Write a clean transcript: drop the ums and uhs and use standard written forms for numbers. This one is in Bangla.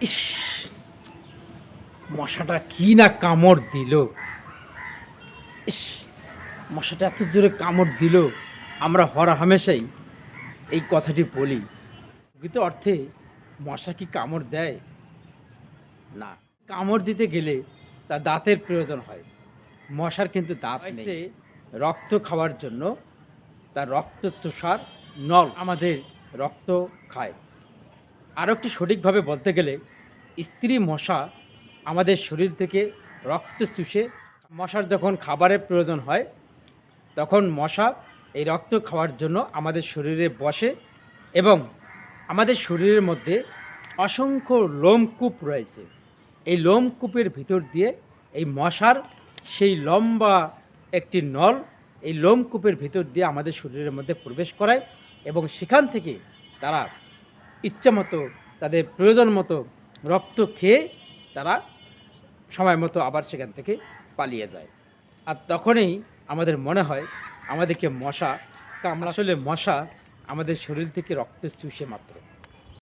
ইস! মশাটা কি না কামড় দিল! ইস! মশাটা এত জোরে কামড় দিল, আমরা হরহামেশাই এই কথাটি বলি। প্রকৃত অর্থে মশা কি কামড় দেয়? না। কামড় দিতে গেলে তার দাঁতের প্রয়োজন হয়। মশার কিন্তু দাঁত নেই। সে রক্ত খাওয়ার জন্য তার রক্ত চোষার নল আমাদের রক্ত খায়। আরো একটি সঠিকভাবে বলতে গেলে স্ত্রী মশা আমাদের শরীর থেকে রক্ত চুষে মশার যখন খাবারের প্রয়োজন হয় তখন মশা এই রক্ত খাওয়ার জন্য আমাদের শরীরে বসে এবং আমাদের শরীরের মধ্যে অসংখ্য লোমকূপ রয়েছে। এই লোমকূপের ভিতর দিয়ে এই মশার সেই লম্বা একটি নল এই লোমকূপের ভিতর দিয়ে আমাদের শরীরের মধ্যে প্রবেশ করায় এবং সেখান থেকে তারা ইচ্ছামতো তাদের প্রয়োজন মতো রক্ত খেয়ে তারা সময় মতো আবার সেখান থেকে পালিয়ে যায়। আর তখনই আমাদের মনে হয় আমাদেরকে মশা কামড়া। আসলে মশা আমাদের শরীর থেকে রক্ত চুষে মাত্র।